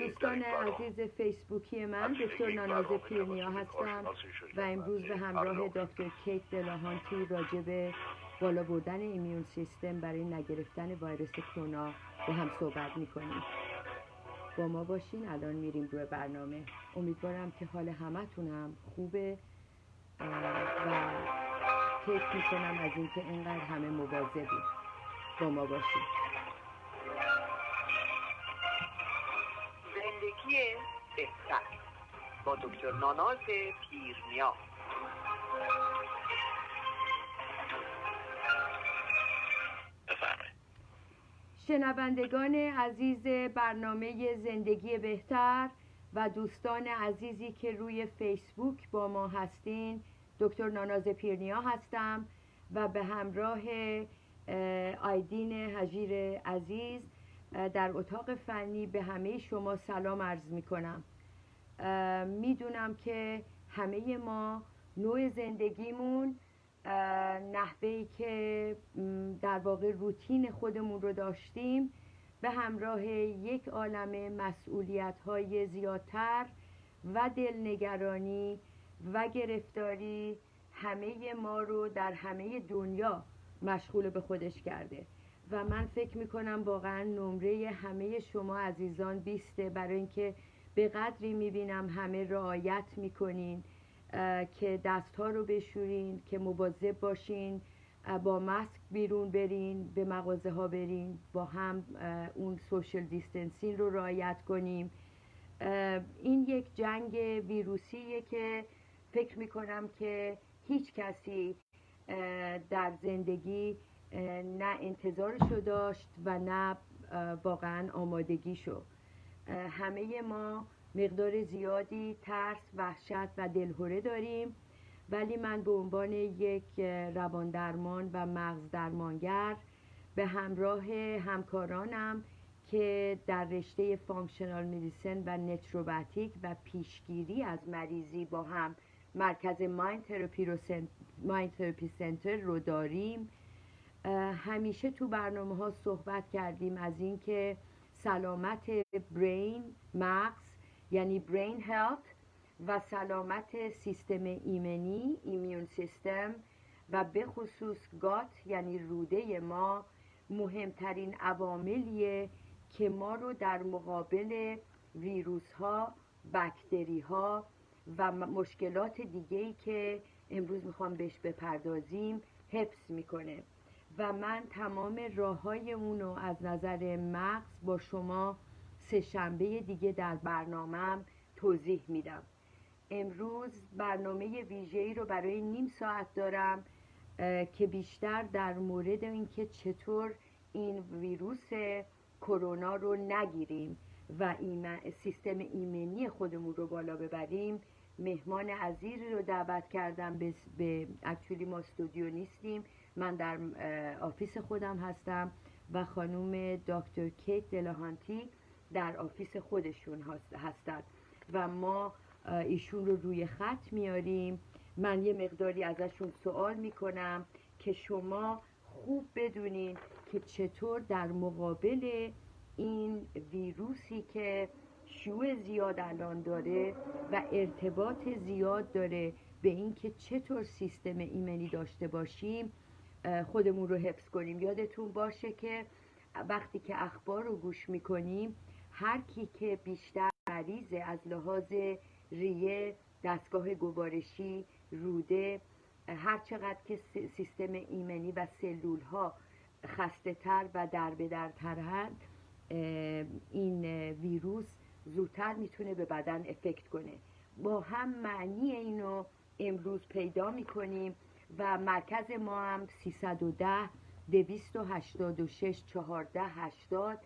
دوستان عزیز فیسبوکی من دکتر ناناز پیرنیا هستم و امروز به همراه دکتر کیت دلاهانتی راجع به بالا بردن ایمیون سیستم برای نگرفتن ویروس کرونا با هم صحبت میکنیم. با ما باشین. الان میریم روی برنامه. امیدوارم که حال همتونم خوبه و کیف میکنم از اینکه اینقدر همه مواظبید. با ما باشین. زندگی بهتر با دکتر ناناز پیرنیا. شنوندگان عزیز برنامه زندگی بهتر و دوستان عزیزی که روی فیسبوک با ما هستین، دکتر ناناز پیرنیا هستم و به همراه آیدین حجیر عزیز در اتاق فنی به همه شما سلام عرض می کنم. میدونم که همه ما نوع زندگیمون، نحوهی که در واقع روتین خودمون رو داشتیم به همراه یک عالمه مسئولیت‌های زیادتر و دلنگرانی و گرفتاری همه ما رو در همه دنیا مشغول به خودش کرده و من فکر میکنم واقعا نمره همه شما عزیزان 20 برای اینکه به قدری میبینم همه رعایت میکنین که دستها رو بشورین، که مواظب باشین، با ماسک بیرون برین، به مغازه ها برین، با هم اون سوشل دیستنسینگ رو رعایت کنیم. این یک جنگ ویروسیه که فکر میکنم که هیچ کسی در زندگی نه انتظارشو داشت و نه واقعا آمادگیشو. همه ما مقدار زیادی ترس، وحشت و دلهره داریم، ولی من به عنوان یک رواندرمان و مغز درمانگر به همراه همکارانم که در رشته فانکشنال مدیسن و نچروپاتیک و پیشگیری از مریضی با هم مرکز مایند تراپی سنتر رو داریم، همیشه تو برنامه ها صحبت کردیم از این که سلامت برین، مغز یعنی برین هلت، و سلامت سیستم ایمنی، ایمیون سیستم، و به خصوص گات یعنی روده ما مهمترین عواملیه که ما رو در مقابل ویروس ها، باکتری ها و مشکلات دیگه‌ای که امروز میخوام بهش بپردازیم حفظ میکنه. و من تمام راه‌های اونو از نظر مغز با شما سه شنبه دیگه در برنامه‌ام توضیح میدم. امروز برنامه ویژه‌ای رو برای نیم ساعت دارم که بیشتر در مورد اینکه چطور این ویروس کرونا رو نگیریم و سیستم ایمنی خودمون رو بالا ببریم. مهمان عزیزی رو دعوت کردم به اکچولی ما استودیو نیستیم، من در آفیس خودم هستم و خانم دکتر کیت دلاهانتی در آفیس خودشون هستند و ما ایشون رو روی خط میاریم. من یه مقداری ازشون سوال میکنم که شما خوب بدونین که چطور در مقابل این ویروسی که شیوع زیاد الان داره و ارتباط زیاد داره به این که چطور سیستم ایمنی داشته باشیم خودمون رو حفظ کنیم. یادتون باشه که وقتی که اخبار رو گوش میکنیم هر کی که بیشتر مریضه از لحاظ ریه، دستگاه گوارشی، روده، هر چقدر که سیستم ایمنی و سلول ها خسته تر و دربدرترند، این ویروس زودتر میتونه به بدن افکت کنه. با هم معنی اینو امروز پیدا میکنیم و مرکز ما هم 310-286-1480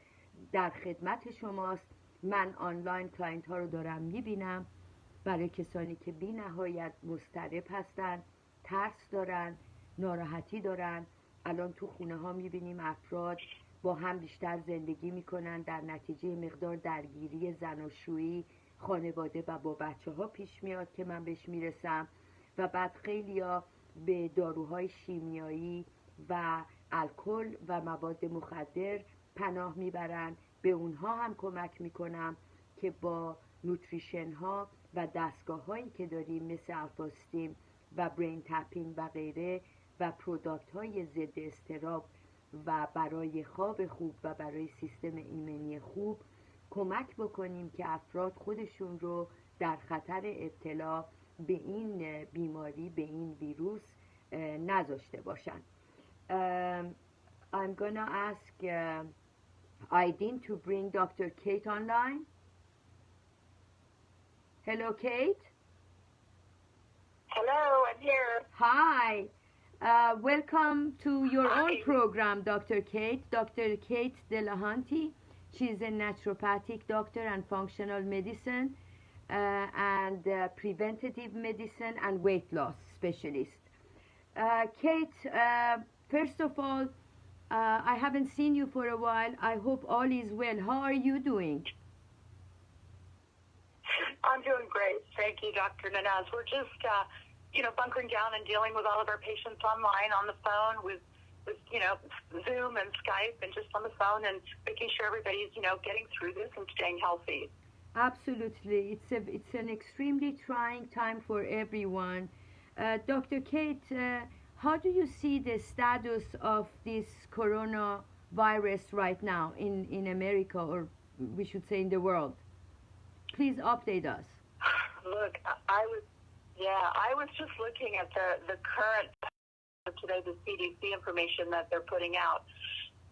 در خدمت شماست. من آنلاین کلاینت ها رو دارم میبینم، برای کسانی که بی نهایت مضطرب هستن، ترس دارن، ناراحتی دارن. الان تو خونه ها میبینیم افراد با هم بیشتر زندگی میکنن، در نتیجه مقدار درگیری زناشویی خانواده و با بچه ها پیش میاد که من بهش میرسم، و بعد خیلیا به داروهای شیمیایی و الکل و مواد مخدر پناه میبرن. به اونها هم کمک میکنم که با نوتریشن ها و دستگاه هایی که داریم مثل الفاستیم و برین تپینگ و غیره و پروداکت های ضد اضطراب و برای خواب خوب و برای سیستم ایمنی خوب کمک بکنیم که افراد خودشون رو در خطر ابتلا به این بیماری، به این ویروس نذاشته باشن. I'm gonna ask Aydin to bring Dr. Kate online. Hello, Kate. Hello, I'm here. Hi. Welcome to your Hi. own program, Dr. Kate. Dr. Kate Delahanty. She's a naturopathic doctor and functional medicine and preventative medicine and weight loss specialist. Kate, first of all, I haven't seen you for a while. I hope all is well. How are you doing? I'm doing great. Thank you, Dr. Nanaz. We're just, bunkering down and dealing with all of our patients online on the phone with Zoom and Skype and just on the phone and making sure everybody's, getting through this and staying healthy. Absolutely. It's an extremely trying time for everyone. Dr. Kate, how do you see the status of this coronavirus right now in America, or we should say in the world? Please update us. Look, I was just looking at the current today, the CDC information that they're putting out,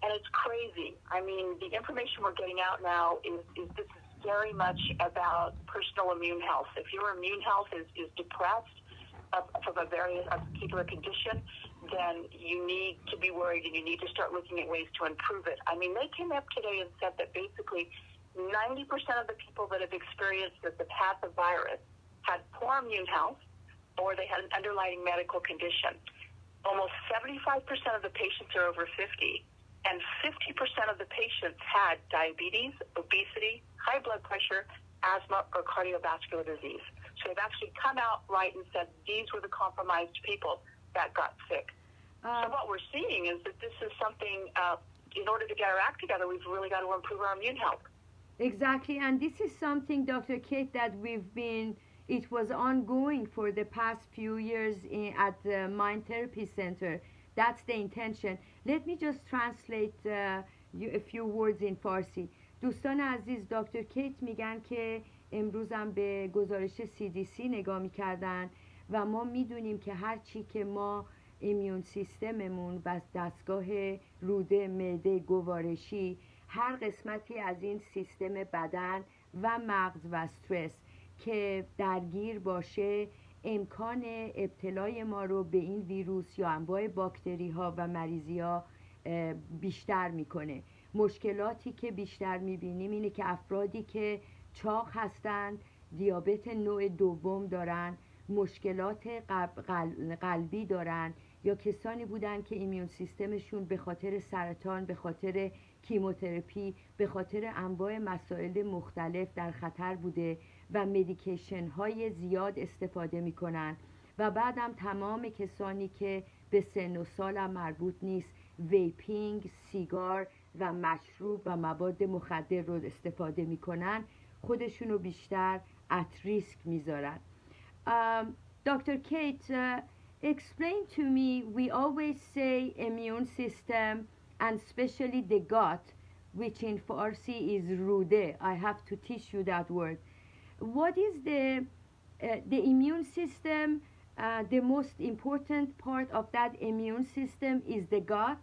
and it's crazy. I mean, the information we're getting out now is this is very much about personal immune health. If your immune health is depressed from a particular condition, then you need to be worried and you need to start looking at ways to improve it. I mean, they came up today and said that basically 90% of the people that have experienced the pathovirus had poor immune health or they had an underlying medical condition. Almost 75% of the patients are over 50, and 50% of the patients had diabetes, obesity, high blood pressure, asthma, or cardiovascular disease. So they've actually come out right and said these were the compromised people that got sick. So what we're seeing is that this is something, in order to get our act together, we've really got to improve our immune health. Exactly, and this is something, Dr. Kate, that it was ongoing for the past few years at the Mind Therapy Center. That's the intention. Let me just translate a few words in Farsi. دوستان عزیز، دکتر کیت میگن که امروز هم به گزارش CDC نگاه میکردن و ما میدونیم که هر چی که ما ایمیون سیستممون و دستگاه روده، معده، گوارشی، هر قسمتی از این سیستم بدن و مغز و استرس که درگیر باشه امکان ابتلای ما رو به این ویروس یا انواع باکتری ها و مریضی ها بیشتر میکنه. مشکلاتی که بیشتر میبینیم اینه که افرادی که چاق هستند، دیابت نوع دوم دارن، مشکلات قلبی دارن، یا کسانی بودن که ایمیون سیستمشون به خاطر سرطان، به خاطر کیموتراپی، به خاطر انواع مسائل مختلف در خطر بوده و مدیکیشن های زیاد استفاده میکنن. و بعدم تمام کسانی که به سن و سالم مربوط نیست، ویپینگ، سیگار و مشروب و مواد مخدر رو استفاده میکنن، خودشونو بیشتر at risk میذارن. Dr. Kate, explain to me, we always say immune system and especially the gut, which in Farsi is rude. I have to teach you that word. What is the immune system? The most important part of that immune system is the gut.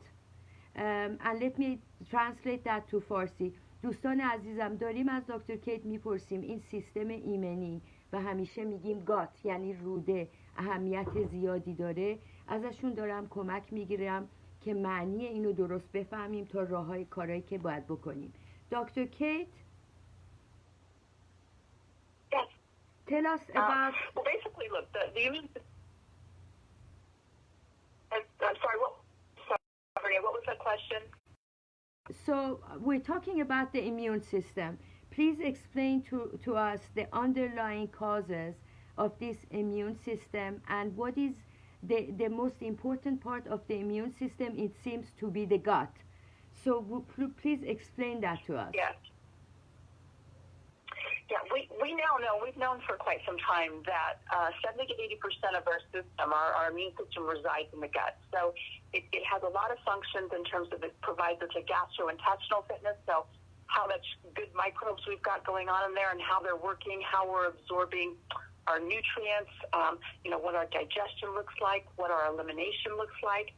And let me translate that to Farsi. دوستان عزیزم، داریم از دکتر کیت میپرسیم این سیستم ایمنی و همیشه میگیم گات یعنی روده اهمیت زیادی داره. ازشون دارم کمک میگیرم که معنی اینو درست بفهمیم تا راههای کارهایی که باید بکنیم. دکتر کیت، Yes. tell us about... Well, basically, look, the immune system... I'm sorry, what was the question? So we're talking about the immune system. Please explain to us the underlying causes of this immune system and what is the most important part of the immune system. It seems to be the gut. So please explain that to us. Yes. we've known for quite some time that 70 to 80% of our system, our immune system, resides in the gut. So it has a lot of functions in terms of it provides us a gastrointestinal fitness. So how much good microbes we've got going on in there and how they're working, how we're absorbing our nutrients, what our digestion looks like, what our elimination looks like,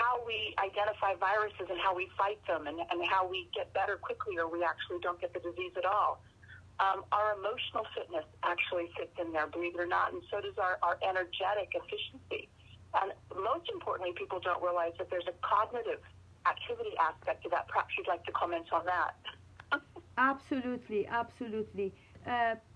how we identify viruses and how we fight them, and how we get better quickly or we actually don't get the disease at all. Our emotional fitness actually fits in there, believe it or not, and so does our energetic efficiency. And most importantly, people don't realize that there's a cognitive activity aspect to that. Perhaps you'd like to comment on that. absolutely absolutely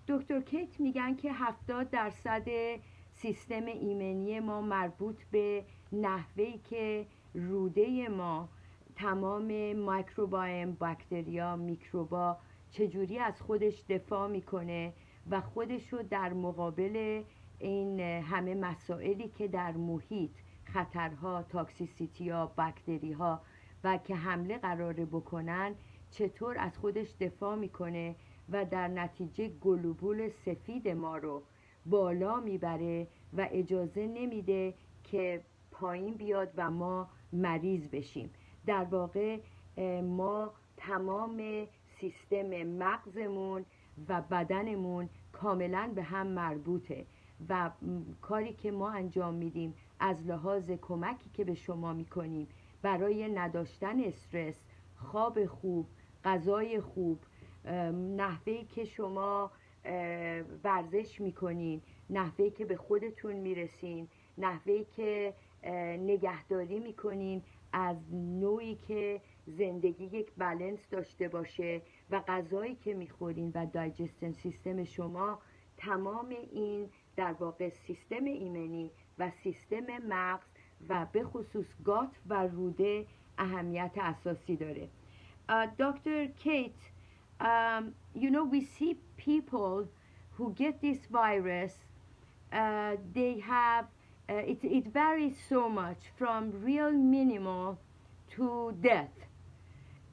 دکتر کیت میگن که 70% سیستم ایمنی ما مربوط به نحوهی که روده ما تمام مایکروبایم، باکتریا، میکروبا چجوری از خودش دفاع میکنه و خودش رو در مقابل این همه مسائلی که در محیط، خطرها، تاکسیسیتی ها، باکتری ها و که حمله قراره بکنن چطور از خودش دفاع میکنه و در نتیجه گلوبول سفید ما رو بالا میبره و اجازه نمیده که پایین بیاد و ما مریض بشیم. در واقع ما تمام سیستم مغزمون و بدنمون کاملا به هم مربوطه و کاری که ما انجام میدیم از لحاظ کمکی که به شما میکنیم برای نداشتن استرس، خواب خوب، غذای خوب، نحوهی که شما ورزش میکنین، نحوهی که به خودتون میرسین، نحوهی که نگهداری میکنین از نوعی که زندگی یک بالانس داشته باشه و غذایی که میخورین و دایجستن سیستم شما، تمام این در واقع سیستم ایمنی و سیستم مغز و به خصوص گات و روده اهمیت اساسی داره. Dr. Kate, we see people who get this virus, they have, it varies so much from real minimal to death.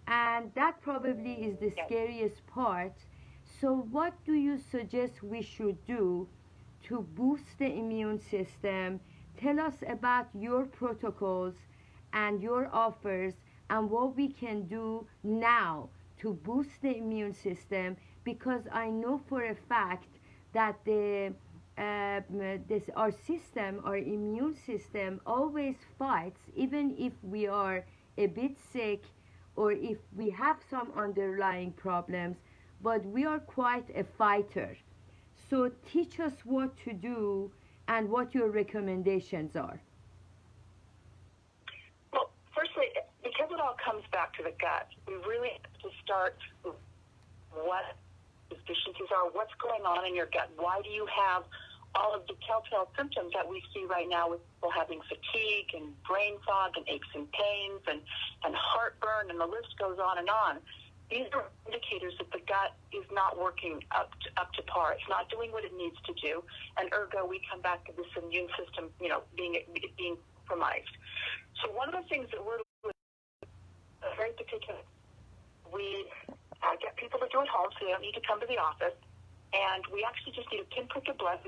And that probably is the scariest part. So what do you suggest we should do to boost the immune system? Tell us about your protocols and your offers and what we can do now to boost the immune system, because I know for a fact that our system, our immune system always fights, even if we are a bit sick or if we have some underlying problems, but we are quite a fighter. So teach us what to do and what your recommendations are. Well, firstly, because it all comes back to the gut, we really have to start with what deficiencies are, what's going on in your gut. Why do you have all of the telltale symptoms that we see right now with people having fatigue and brain fog and aches and pains and heartburn, and the list goes on and on. These are indicators that the gut is not working up to par. It's not doing what it needs to do, and ergo we come back to this immune system, being compromised. So one of the things that we're very particular, we get people to do at home, so they don't need to come to the office. And we actually just need to pinprick a blood,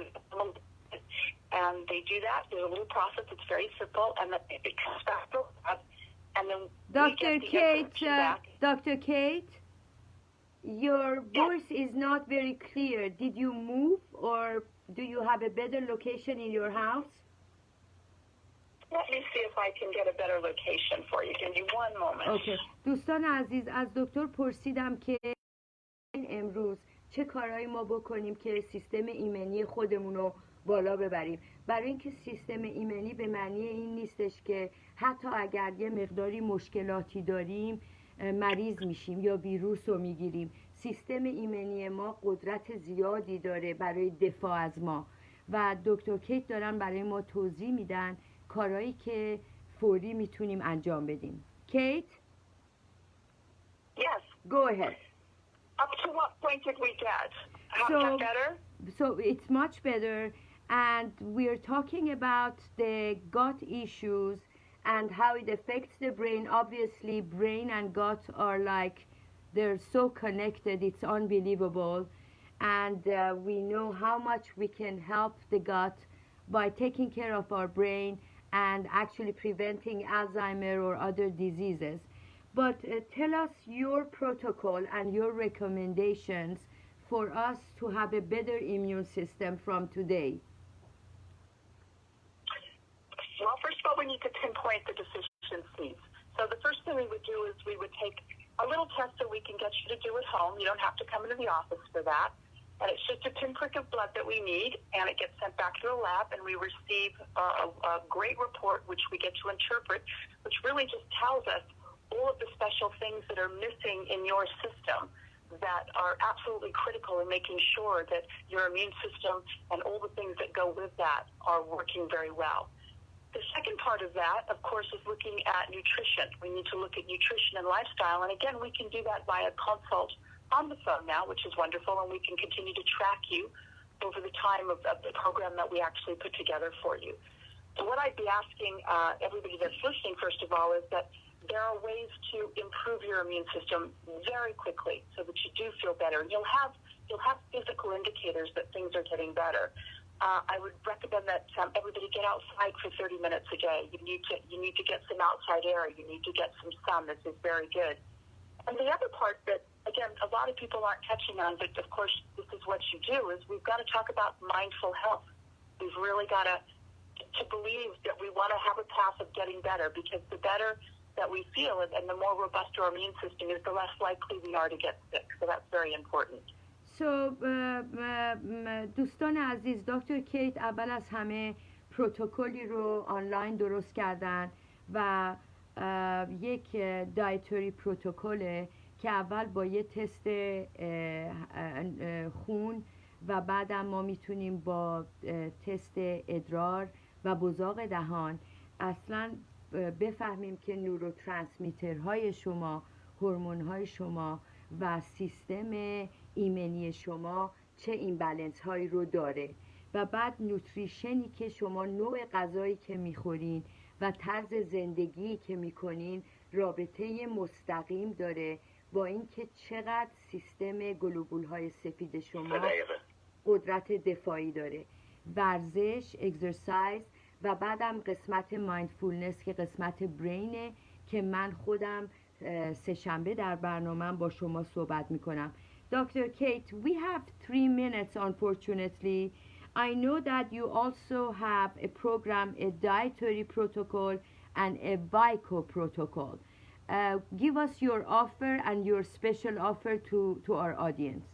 and they do that. There's a little process. It's very simple, and it comes back to us. And then Dr. Kate, your voice is not very clear. Did you move, or do you have a better location in your house? Let me see if I can get a better location for you. Give me one moment. Okay. دوستان عزیز، از دکتر پرسیدم که امروز چه کارهایی ما بکنیم که سیستم ایمنی خودمون رو بالا ببریم. برای اینکه سیستم ایمنی به معنی این نیستش که حتی اگر یه مقداری مشکلاتی داریم مریض میشیم یا ویروس رو میگیریم. سیستم ایمنی ما قدرت زیادی داره برای دفاع از ما و دکتر کیت دارن برای ما توضیح میدن کارهایی که فوری میتونیم انجام بدیم. کیت؟ Yes. Go ahead. Up to what point did we get? How much better? So it's much better, and we're talking about the gut issues and how it affects the brain. Obviously, brain and gut are like, they're so connected, it's unbelievable. and we know how much we can help the gut by taking care of our brain and actually preventing Alzheimer or other diseases. But tell us your protocol and your recommendations for us to have a better immune system from today. Well, first of all, we need to pinpoint the deficiencies. So the first thing we would do is we would take a little test that we can get you to do at home. You don't have to come into the office for that. And it's just a pinprick of blood that we need, and it gets sent back to the lab, and we receive a great report, which we get to interpret, which really just tells us all of the special things that are missing in your system that are absolutely critical in making sure that your immune system and all the things that go with that are working very well. The second part of that, of course, is looking at nutrition. We need to look at nutrition and lifestyle, and again, we can do that via consult on the phone now, which is wonderful, and we can continue to track you over the time of the program that we actually put together for you. So what I'd be asking everybody that's listening, first of all, is that there are ways to improve your immune system very quickly so that you do feel better. You'll have physical indicators that things are getting better. I would recommend that everybody get outside for 30 minutes a day. You need to get some outside air. You need to get some sun. This is very good. And the other part that, again, a lot of people aren't touching on, but of course this is what you do, is we've got to talk about mindful health. We've really got to believe that we want to have a path of getting better, because the better that we feel and the more robust our immune system is, the less likely we are to get sick. So that's very important. So دوستان عزیز، دکتر کیت اول از همه پروتکلی رو آنلاین درست کردن و یک دایتری پروتکله که اول با یه تست خون و بعدم ما میتونیم با تست ادرار و بزاق دهان اصلا بفهمیم که نوروترانسمیترهای شما، هورمون‌های شما و سیستم ایمنی شما چه ایمبالنس هایی رو داره، و بعد نوتریشنی که شما، نوع غذایی که میخورین و طرز زندگی که میکنین رابطه مستقیم داره با اینکه چقدر سیستم گلوبول های سفید شما قدرت دفاعی داره. ورزش، اگزرسایز و بعدم قسمت مایندفولنس که قسمت برینه که من خودم سه‌شنبه در برنامه‌ام با شما صحبت میکنم. Dr. Kate, we have 3 minutes unfortunately. I know that you also have a program, a dietary protocol and a Vico protocol. Give us your offer and your special offer to our audience.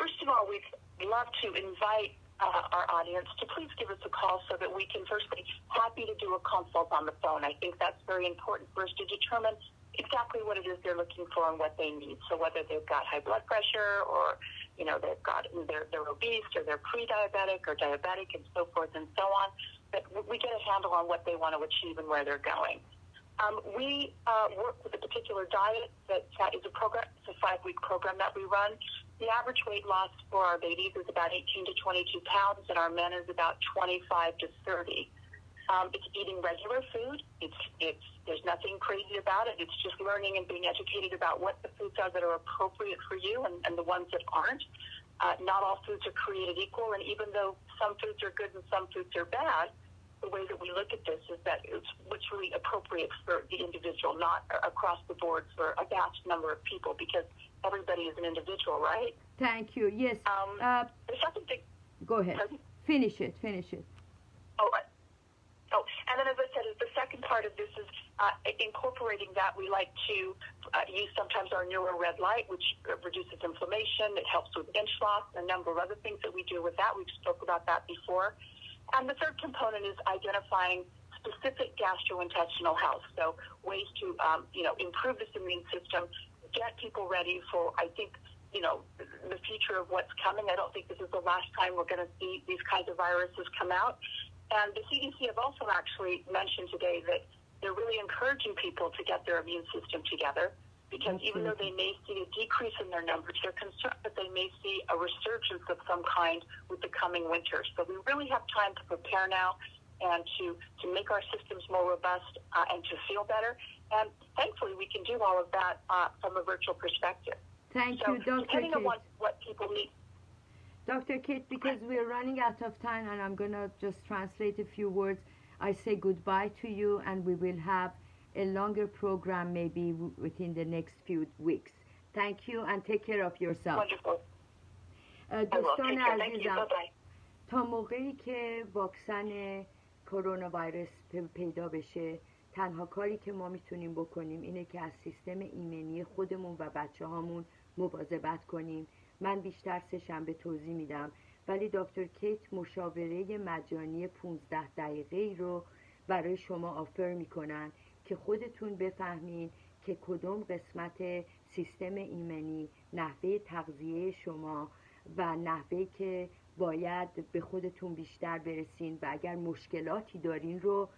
First of all, we'd love to invite our audience to please give us a call so that we can first be happy to do a consult on the phone. I think that's very important for us to determine exactly what it is they're looking for and what they need. So whether they've got high blood pressure, or they've got they're obese, or they're pre-diabetic or diabetic, and so forth and so on, that we get a handle on what they want to achieve and where they're going. We work with a particular diet that is a program. It's a 5-week program that we run. The average weight loss for our babies is about 18 to 22 pounds, and our men is about 25 to 30. It's eating regular food. There's nothing crazy about it. It's just learning and being educated about what the foods are that are appropriate for you and the ones that aren't. Not all foods are created equal, and even though some foods are good and some foods are bad, the way that we look at this is that it's what's really appropriate for the individual, not across the board for a vast number of people, because everybody is an individual, right? Thank you. Yes. The second thing. Go ahead. Finish it. And then, as I said, the second part of this is incorporating that. We like to use sometimes our newer red light, which reduces inflammation. It helps with inch loss, and a number of other things that we do with that. We've spoke about that before. And the third component is identifying specific gastrointestinal health. So ways to, improve this immune system, get people ready for, I think, the future of what's coming. I don't think this is the last time we're going to see these kinds of viruses come out. And the CDC have also actually mentioned today that they're really encouraging people to get their immune system together, because even though they may see a decrease in their numbers, they're concerned that they may see a resurgence of some kind with the coming winter. So we really have time to prepare now and to make our systems more robust and to feel better. And thankfully, we can do all of that from a virtual perspective. Thank So you, Dr. depending on Kate. what people need. Dr. Kate, because we're running out of time and I'm going to just translate a few words, I say goodbye to you and we will have a longer program maybe within the next few weeks. Thank you and take care of yourself. Wonderful. I will. دوستان Take care. Thank you. عزیزم Bye-bye. تا موقعی که واکسن کرونا ویروس پیدا بشه تنها کاری که ما میتونیم بکنیم اینه که از سیستم ایمنی خودمون و بچه هامون مواظبت کنیم. من بیشتر سه‌شنبه توضیح میدم ولی دکتر کیت مشاوره مجانی 15 دقیقه‌ای رو برای شما آفر میکنن که خودتون بفهمین که کدوم قسمت سیستم ایمنی، نحوه تغذیه شما و نحوه که باید به خودتون بیشتر برسین و اگر مشکلاتی دارین رو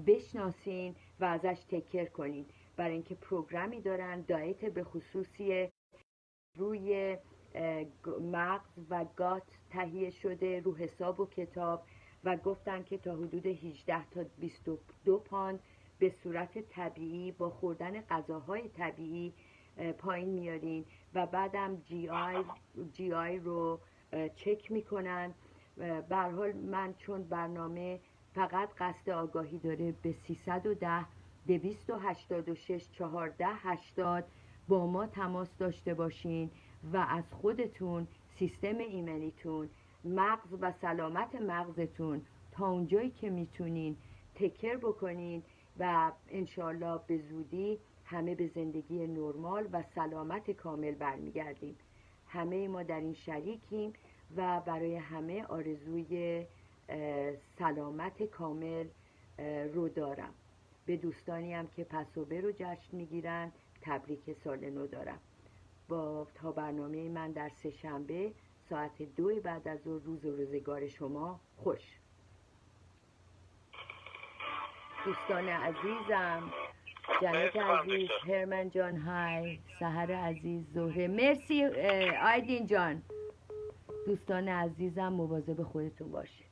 بشناسین و ازش تکر کنین. برای اینکه پروگرامی دارن دایت به خصوصی روی مغز و گات تهیه شده رو حساب و کتاب و گفتن که تا حدود 18 تا 22 پوند به صورت طبیعی با خوردن غذاهای طبیعی پایین میارین و بعدم جی آی رو چک میکنن. به هر حال من چون برنامه فقط قصد آگاهی داره به 310 286 14 80 با ما تماس داشته باشین و از خودتون، سیستم ایمنیتون، مغز و سلامت مغزتون تا اونجایی که میتونین تکر بکنین و انشالله به زودی همه به زندگی نرمال و سلامت کامل برمیگردیم. همه ما در این شریکیم و برای همه آرزوی سلامت کامل رو دارم. به دوستانی هم که پسوبه رو جشن میگیرن تبریک سال نو دارم. تا برنامه من در سه‌شنبه ساعت 2 بعد از ظهر، روز و روزگار شما خوش. دوستان عزیزم، جنت عزیز، هرمن جان های، سحر عزیز، زهره، مرسی آیدین جان. دوستان عزیزم مواظب خودتون باشید.